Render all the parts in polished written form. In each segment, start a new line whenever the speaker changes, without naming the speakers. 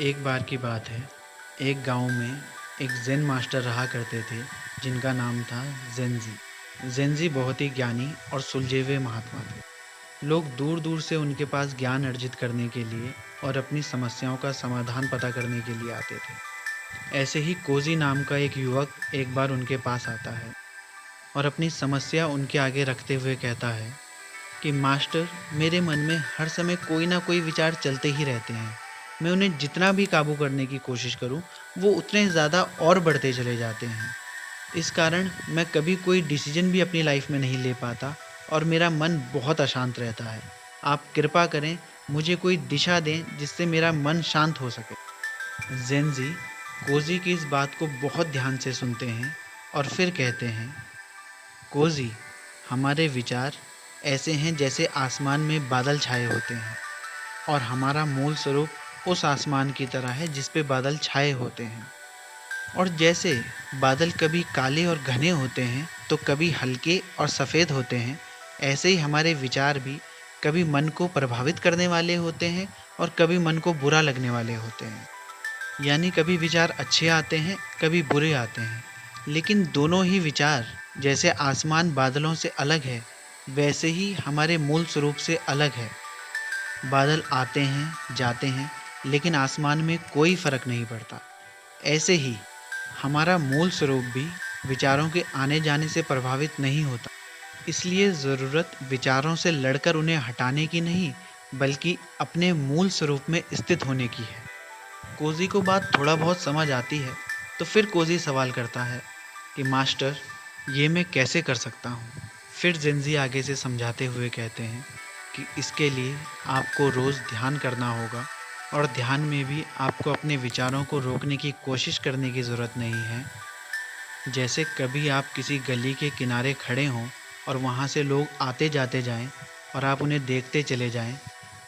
एक बार की बात है, एक गांव में एक ज़ेन मास्टर रहा करते थे, जिनका नाम था ज़ेनज़ी। ज़ेनज़ी बहुत ही ज्ञानी और सुलझे हुए महात्मा थे। लोग दूर-दूर से उनके पास ज्ञान अर्जित करने के लिए और अपनी समस्याओं का समाधान पता करने के लिए आते थे। ऐसे ही कोज़ी नाम का एक युवक एक बार उनके पास आता है और अपनी समस्या उनके आगे रखते हुए कहता है कि मास्टर, मेरे मन में हर समय कोई ना कोई विचार चलते ही रहते हैं। मैं उन्हें जितना भी काबू करने की कोशिश करूं, वो उतने ज़्यादा और बढ़ते चले जाते हैं। इस कारण मैं कभी कोई डिसीजन भी अपनी लाइफ में नहीं ले पाता और मेरा मन बहुत अशांत रहता है। आप कृपा करें, मुझे कोई दिशा दें जिससे मेरा मन शांत हो सके। ज़ेनज़ी कोज़ी की इस बात को बहुत ध्यान से सुनते हैं और फिर कहते हैं, कोज़ी, हमारे विचार ऐसे हैं जैसे आसमान में बादल छाए होते हैं और हमारा मूल स्वरूप उस आसमान की तरह है जिस पे बादल छाए होते हैं। और जैसे बादल कभी काले और घने होते हैं तो कभी हल्के और सफ़ेद होते हैं, ऐसे ही हमारे विचार भी कभी मन को प्रभावित करने वाले होते हैं और कभी मन को बुरा लगने वाले होते हैं। यानी कभी विचार अच्छे आते हैं, कभी बुरे आते हैं, लेकिन दोनों ही विचार, जैसे आसमान बादलों से अलग है, वैसे ही हमारे मूल स्वरूप से अलग है। बादल आते हैं, जाते हैं, लेकिन आसमान में कोई फ़र्क नहीं पड़ता। ऐसे ही हमारा मूल स्वरूप भी विचारों के आने जाने से प्रभावित नहीं होता। इसलिए ज़रूरत विचारों से लड़कर उन्हें हटाने की नहीं, बल्कि अपने मूल स्वरूप में स्थित होने की है। कोज़ी को बात थोड़ा बहुत समझ आती है, तो फिर कोज़ी सवाल करता है कि मास्टर, ये मैं कैसे कर सकता हूँ? फिर ज़ेनज़ी आगे से समझाते हुए कहते हैं कि इसके लिए आपको रोज़ ध्यान करना होगा और ध्यान में भी आपको अपने विचारों को रोकने की कोशिश करने की ज़रूरत नहीं है। जैसे कभी आप किसी गली के किनारे खड़े हों और वहाँ से लोग आते जाते जाएं और आप उन्हें देखते चले जाएं,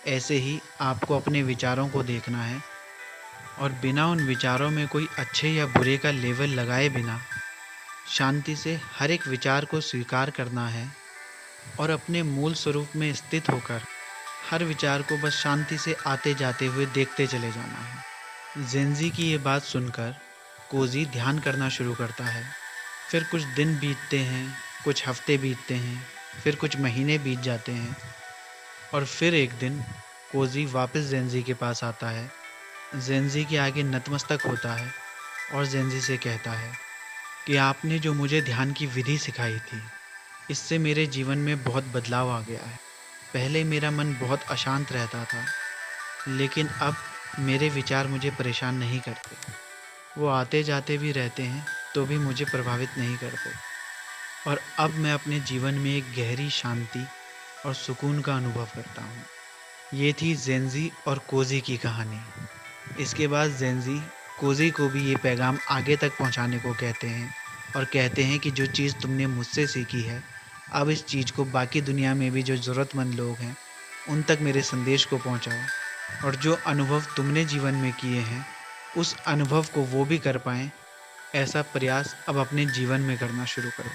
ऐसे ही आपको अपने विचारों को देखना है और बिना उन विचारों में कोई अच्छे या बुरे का लेबल लगाए बिना शांति से हर एक विचार को स्वीकार करना है और अपने मूल स्वरूप में स्थित होकर हर विचार को बस शांति से आते जाते हुए देखते चले जाना है। ज़ेनज़ी की ये बात सुनकर कोज़ी ध्यान करना शुरू करता है। फिर कुछ दिन बीतते हैं, कुछ हफ्ते बीतते हैं, फिर कुछ महीने बीत जाते हैं और फिर एक दिन कोज़ी वापस ज़ेनज़ी के पास आता है। ज़ेनज़ी के आगे नतमस्तक होता है और ज़ेनज़ी से कहता है कि आपने जो मुझे ध्यान की विधि सिखाई थी, इससे मेरे जीवन में बहुत बदलाव आ गया है। पहले मेरा मन बहुत अशांत रहता था, लेकिन अब मेरे विचार मुझे परेशान नहीं करते। वो आते जाते भी रहते हैं, तो भी मुझे प्रभावित नहीं करते और अब मैं अपने जीवन में एक गहरी शांति और सुकून का अनुभव करता हूँ। ये थी ज़ेनज़ी और कोज़ी की कहानी। इसके बाद ज़ेनज़ी कोज़ी को भी ये पैगाम आगे तक पहुँचाने को कहते हैं और कहते हैं कि जो चीज़ तुमने मुझसे सीखी है, अब इस चीज़ को बाकी दुनिया में भी जो ज़रूरतमंद लोग हैं, उन तक मेरे संदेश को पहुँचाओ और जो अनुभव तुमने जीवन में किए हैं, उस अनुभव को वो भी कर पाएँ, ऐसा प्रयास अब अपने जीवन में करना शुरू करो।